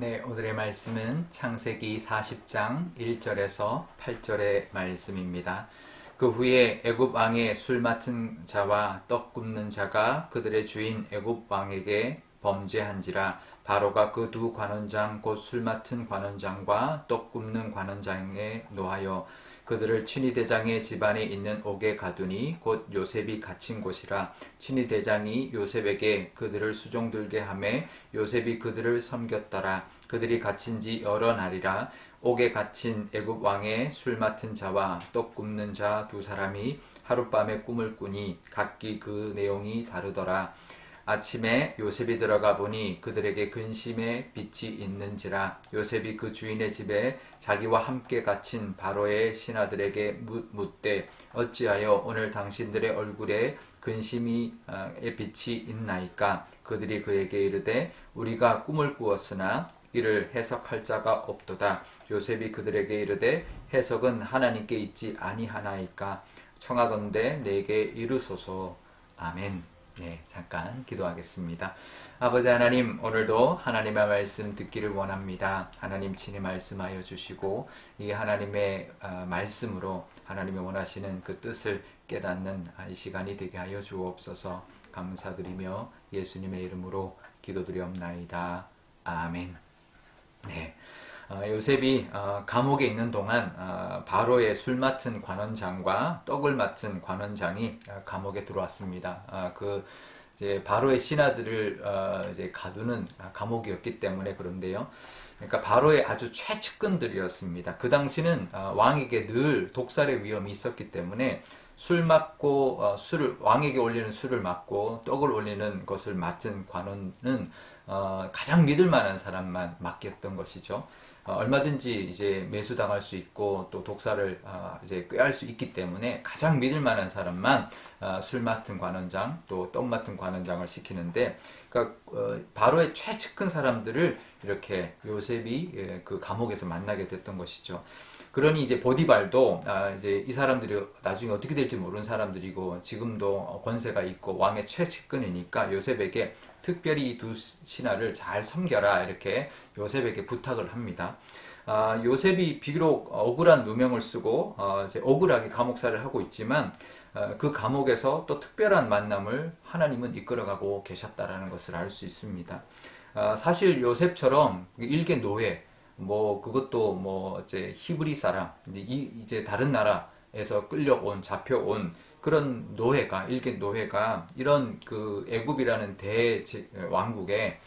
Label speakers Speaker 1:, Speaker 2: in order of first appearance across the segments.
Speaker 1: 네, 오늘의 말씀은 창세기 40장 1절에서 8절의 말씀입니다. 그 후에 애굽 왕의 술 맡은 자와 떡 굽는 자가 그들의 주인 애굽 왕에게 범죄한지라. 바로가 그 두 관원장 곧 술 맡은 관원장과 떡 굽는 관원장에 노하여 그들을 친위대장의 집안에 있는 옥에 가두니 곧 요셉이 갇힌 곳이라. 친위대장이 요셉에게 그들을 수종들게 하매 요셉이 그들을 섬겼더라. 그들이 갇힌 지 여러 날이라. 옥에 갇힌 애굽 왕의 술 맡은 자와 떡 굽는 자 두 사람이 하룻밤에 꿈을 꾸니 각기 그 내용이 다르더라. 아침에 요셉이 들어가 보니 그들에게 근심의 빛이 있는지라. 요셉이 그 주인의 집에 자기와 함께 갇힌 바로의 신하들에게 묻되 어찌하여 오늘 당신들의 얼굴에 근심의 빛이 있나이까. 그들이 그에게 이르되 우리가 꿈을 꾸었으나 이를 해석할 자가 없도다. 요셉이 그들에게 이르되 해석은 하나님께 있지 아니하나이까. 청하건대 내게 이르소서. 아멘. 네, 잠깐 기도하겠습니다. 아버지 하나님, 오늘도 하나님의 말씀 듣기를 원합니다. 하나님 친히 말씀하여 주시고 이 하나님의 말씀으로 하나님이 원하시는 그 뜻을 깨닫는 이 시간이 되게 하여 주옵소서. 감사드리며 예수님의 이름으로 기도드리옵나이다. 아멘. 네. 요셉이 감옥에 있는 동안 바로의 술 맡은 관원장과 떡을 맡은 관원장이 감옥에 들어왔습니다. 이제 바로의 신하들을 이제 가두는 감옥이었기 때문에 그런데요. 그러니까 바로의 아주 최측근들이었습니다. 그 당시는 왕에게 늘 독살의 위험이 있었기 때문에 술 맡고 왕에게 올리는 술을 맡고 떡을 올리는 것을 맡은 관원은 가장 믿을 만한 사람만 맡겼던 것이죠. 얼마든지 이제 매수당할 수 있고 또 독사를 이제 꾀할 수 있기 때문에 가장 믿을 만한 사람만 술 맡은 관원장 또 떡 맡은 관원장을 시키는데, 그러니까 바로의 최측근 사람들을 이렇게 요셉이 그 감옥에서 만나게 됐던 것이죠. 그러니 이제 보디발도 이제 이 사람들이 나중에 어떻게 될지 모르는 사람들이고 지금도 권세가 있고 왕의 최측근이니까 요셉에게 특별히 이 두 신하를 잘 섬겨라 이렇게 요셉에게 부탁을 합니다. 요셉이 비록 억울한 누명을 쓰고 이제 억울하게 감옥살이를 하고 있지만 그 감옥에서 또 특별한 만남을 하나님은 이끌어가고 계셨다라는 것을 알 수 있습니다. 사실 요셉처럼 일개 노예, 뭐 그것도 뭐 이제 히브리 사람, 이제 다른 나라에서 끌려온 잡혀온 그런 노예가, 일개 노예가 이런 그 애굽이라는 대 왕국에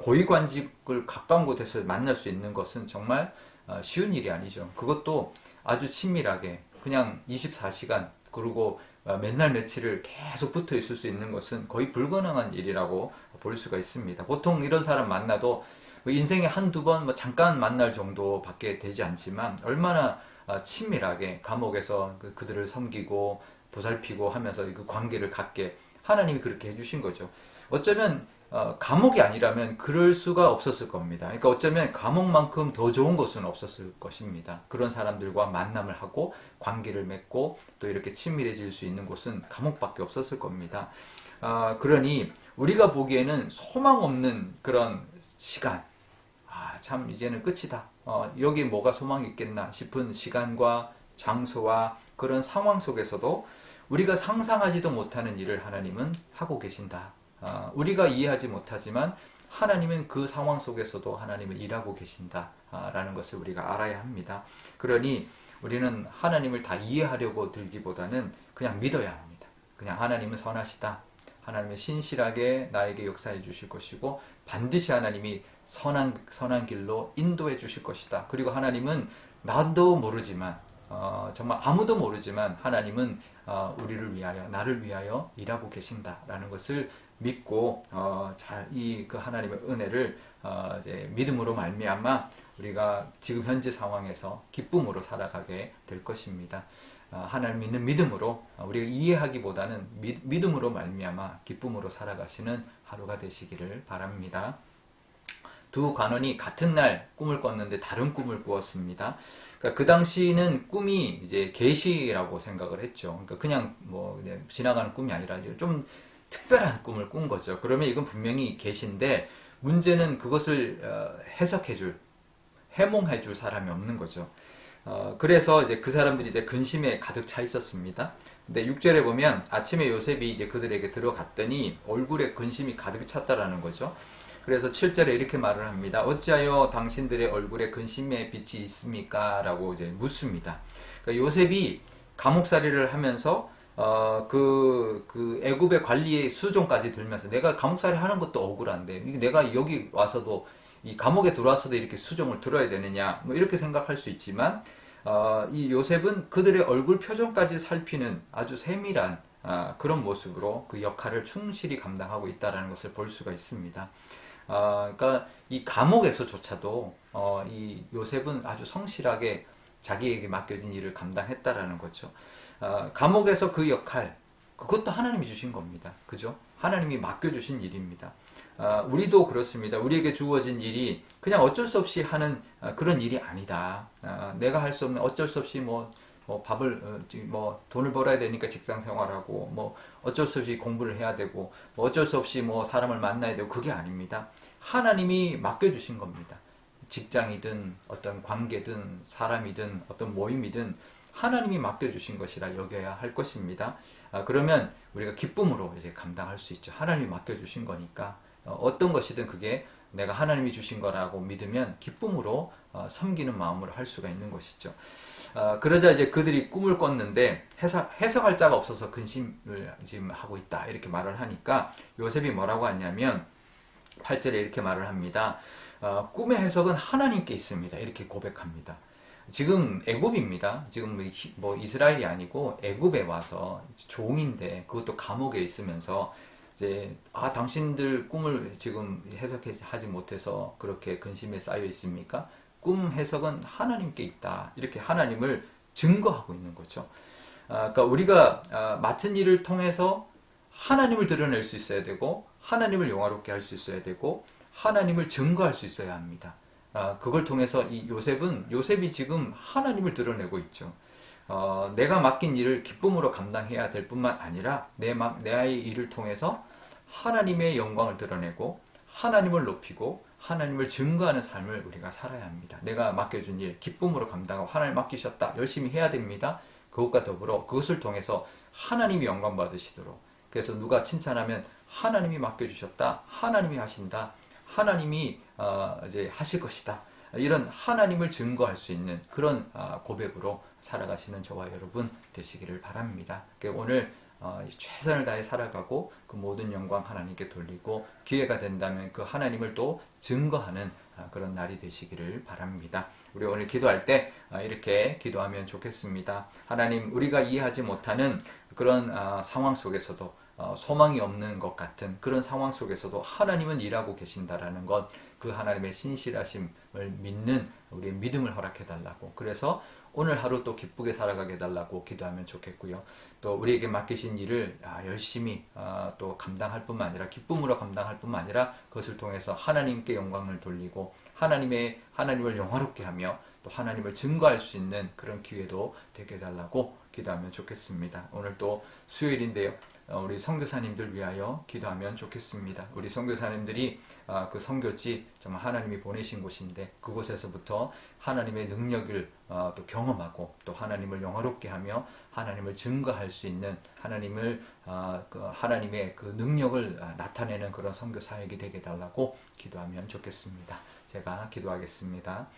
Speaker 1: 고위관직을 가까운 곳에서 만날 수 있는 것은 정말 쉬운 일이 아니죠. 그것도 아주 친밀하게 그냥 24시간 그리고 맨날 며칠을 계속 붙어 있을 수 있는 것은 거의 불가능한 일이라고 볼 수가 있습니다. 보통 이런 사람 만나도 인생에 한두 번 뭐 잠깐 만날 정도밖에 되지 않지만 얼마나 친밀하게 감옥에서 그들을 섬기고 보살피고 하면서 그 관계를 갖게 하나님이 그렇게 해주신 거죠. 어쩌면 감옥이 아니라면 그럴 수가 없었을 겁니다. 그러니까 어쩌면 감옥만큼 더 좋은 곳은 없었을 것입니다. 그런 사람들과 만남을 하고 관계를 맺고 또 이렇게 친밀해질 수 있는 곳은 감옥밖에 없었을 겁니다. 그러니 우리가 보기에는 소망 없는 그런 시간, 참 이제는 끝이다. 여기 뭐가 소망이 있겠나 싶은 시간과 장소와 그런 상황 속에서도 우리가 상상하지도 못하는 일을 하나님은 하고 계신다. 우리가 이해하지 못하지만 하나님은 그 상황 속에서도 하나님은 일하고 계신다라는 것을 우리가 알아야 합니다. 그러니 우리는 하나님을 다 이해하려고 들기보다는 그냥 믿어야 합니다. 그냥 하나님은 선하시다. 하나님은 신실하게 나에게 역사해 주실 것이고 반드시 하나님이 선한 길로 인도해 주실 것이다. 그리고 하나님은 나도 모르지만 정말 아무도 모르지만 하나님은 우리를 위하여 나를 위하여 일하고 계신다라는 것을 믿고 그 하나님의 은혜를 이제 믿음으로 말미암아 우리가 지금 현재 상황에서 기쁨으로 살아가게 될 것입니다. 하나님 믿는 믿음으로 우리가 이해하기보다는 믿음으로 말미암아 기쁨으로 살아가시는 하루가 되시기를 바랍니다. 두 관원이 같은 날 꿈을 꿨는데 다른 꿈을 꾸었습니다. 그러니까 그 당시는 꿈이 이제 계시라고 생각을 했죠. 그러니까 그냥 뭐 지나가는 꿈이 아니라 좀 특별한 꿈을 꾼 거죠. 그러면 이건 분명히 계시인데 문제는 그것을 해석해줄, 해몽해줄 사람이 없는 거죠. 그래서 이제 그 사람들이 이제 근심에 가득 차 있었습니다. 근데 6절에 보면 아침에 요셉이 이제 그들에게 들어갔더니 얼굴에 근심이 가득 찼다라는 거죠. 그래서 7절에 이렇게 말을 합니다. 어찌하여 당신들의 얼굴에 근심의 빛이 있습니까? 라고 이제 묻습니다. 그러니까 요셉이 감옥살이를 하면서 그 애굽의 관리의 수종까지 들면서 내가 감옥살이 하는 것도 억울한데 내가 여기 와서도 이 감옥에 들어와서도 이렇게 수종을 들어야 되느냐 뭐 이렇게 생각할 수 있지만 이 요셉은 그들의 얼굴 표정까지 살피는 아주 세밀한 그런 모습으로 그 역할을 충실히 감당하고 있다는 것을 볼 수가 있습니다. 그러니까 이 감옥에서조차도 이 요셉은 아주 성실하게 자기에게 맡겨진 일을 감당했다라는 거죠. 감옥에서 그 역할, 그것도 하나님이 주신 겁니다. 그죠? 하나님이 맡겨주신 일입니다. 우리도 그렇습니다. 우리에게 주어진 일이 그냥 어쩔 수 없이 하는 그런 일이 아니다. 내가 할 수 없는 어쩔 수 없이 밥을 돈을 벌어야 되니까 직장 생활하고 어쩔 수 없이 공부를 해야 되고 어쩔 수 없이 사람을 만나야 되고 그게 아닙니다. 하나님이 맡겨주신 겁니다. 직장이든 어떤 관계든 사람이든 어떤 모임이든 하나님이 맡겨주신 것이라 여겨야 할 것입니다. 그러면 우리가 기쁨으로 이제 감당할 수 있죠. 하나님이 맡겨주신 거니까 어떤 것이든 그게 내가 하나님이 주신 거라고 믿으면 기쁨으로 섬기는 마음으로 할 수가 있는 것이죠. 그러자 이제 그들이 꿈을 꿨는데 해석할 자가 없어서 근심을 지금 하고 있다 이렇게 말을 하니까 요셉이 뭐라고 하냐면 8절에 이렇게 말을 합니다. 꿈의 해석은 하나님께 있습니다. 이렇게 고백합니다. 지금 애굽입니다. 지금 이스라엘이 아니고 애굽에 와서 종인데 그것도 감옥에 있으면서 이제 당신들 꿈을 지금 해석하지 못해서 그렇게 근심에 쌓여 있습니까? 꿈 해석은 하나님께 있다. 이렇게 하나님을 증거하고 있는 거죠. 그러니까 우리가 맡은 일을 통해서 하나님을 드러낼 수 있어야 되고 하나님을 영화롭게 할 수 있어야 되고 하나님을 증거할 수 있어야 합니다. 그걸 통해서 이 요셉이 지금 하나님을 드러내고 있죠. 내가 맡긴 일을 기쁨으로 감당해야 될 뿐만 아니라 내의 일을 통해서 하나님의 영광을 드러내고 하나님을 높이고 하나님을 증거하는 삶을 우리가 살아야 합니다. 내가 맡겨준 일 기쁨으로 감당하고 하나님 맡기셨다. 열심히 해야 됩니다. 그것과 더불어 그것을 통해서 하나님이 영광 받으시도록 그래서 누가 칭찬하면 하나님이 맡겨주셨다. 하나님이 하신다. 하나님이 이제 하실 것이다. 이런 하나님을 증거할 수 있는 그런 고백으로 살아가시는 저와 여러분 되시기를 바랍니다. 오늘 최선을 다해 살아가고 그 모든 영광 하나님께 돌리고 기회가 된다면 그 하나님을 또 증거하는 그런 날이 되시기를 바랍니다. 우리 오늘 기도할 때 이렇게 기도하면 좋겠습니다. 하나님, 우리가 이해하지 못하는 그런 상황 속에서도 소망이 없는 것 같은 그런 상황 속에서도 하나님은 일하고 계신다라는 것, 그 하나님의 신실하심을 믿는 우리의 믿음을 허락해 달라고, 그래서 오늘 하루 또 기쁘게 살아가게 해달라고 기도하면 좋겠고요. 또 우리에게 맡기신 일을 열심히 또 감당할 뿐만 아니라 기쁨으로 감당할 뿐만 아니라 그것을 통해서 하나님께 영광을 돌리고 하나님을 영화롭게 하며 또 하나님을 증거할 수 있는 그런 기회도 되게 해달라고 기도하면 좋겠습니다. 오늘 또 수요일인데요. 우리 선교사님들 위하여 기도하면 좋겠습니다. 우리 선교사님들이 그 선교지 정말 하나님이 보내신 곳인데 그곳에서부터 하나님의 능력을 또 경험하고 또 하나님을 영화롭게 하며 하나님을 증거할 수 있는 하나님의 그 능력을 나타내는 그런 선교 사역이 되게 해달라고 기도하면 좋겠습니다. 제가 기도하겠습니다.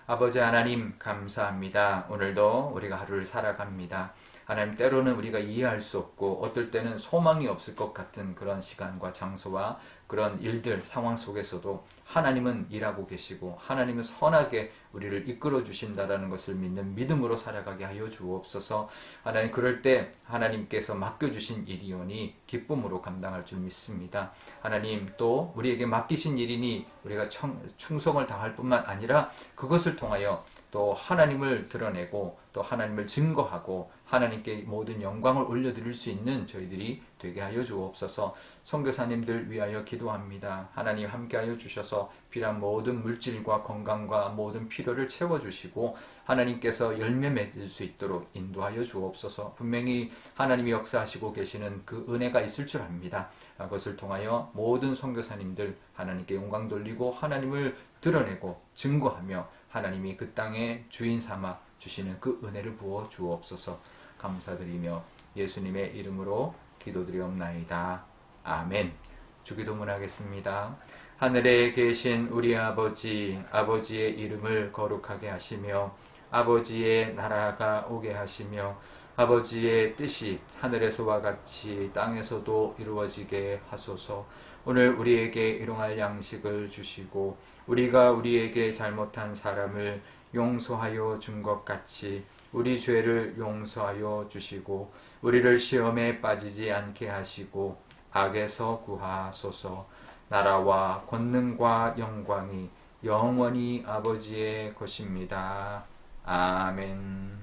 Speaker 1: 아버지 하나님 감사합니다. 오늘도 우리가 하루를 살아갑니다. 하나님, 때로는 우리가 이해할 수 없고 어떨 때는 소망이 없을 것 같은 그런 시간과 장소와 그런 일들, 상황 속에서도 하나님은 일하고 계시고 하나님은 선하게 우리를 이끌어 주신다라는 것을 믿는 믿음으로 살아가게 하여 주옵소서. 하나님, 그럴 때 하나님께서 맡겨주신 일이오니 기쁨으로 감당할 줄 믿습니다. 하나님, 또 우리에게 맡기신 일이니 우리가 충성을 다할 뿐만 아니라 그것을 통하여 또 하나님을 드러내고 또 하나님을 증거하고 하나님께 모든 영광을 올려드릴 수 있는 저희들이 되게 하여 주옵소서. 선교사님들 위하여 기도합니다. 하나님 함께하여 주셔서 필요한 모든 물질과 건강과 모든 필요를 채워주시고 하나님께서 열매 맺을 수 있도록 인도하여 주옵소서. 분명히 하나님이 역사하시고 계시는 그 은혜가 있을 줄 압니다. 그것을 통하여 모든 선교사님들 하나님께 영광 돌리고 하나님을 드러내고 증거하며 하나님이 그 땅의 주인 삼아 주시는 그 은혜를 부어 주옵소서. 감사드리며 예수님의 이름으로 기도드리옵나이다. 아멘. 주기도문 하겠습니다. 하늘에 계신 우리 아버지, 아버지의 이름을 거룩하게 하시며 아버지의 나라가 오게 하시며 아버지의 뜻이 하늘에서와 같이 땅에서도 이루어지게 하소서. 오늘 우리에게 일용할 양식을 주시고 우리가 우리에게 잘못한 사람을 용서하여 준 것 같이 우리 죄를 용서하여 주시고 우리를 시험에 빠지지 않게 하시고 악에서 구하소서. 나라와 권능과 영광이 영원히 아버지의 것입니다. 아멘.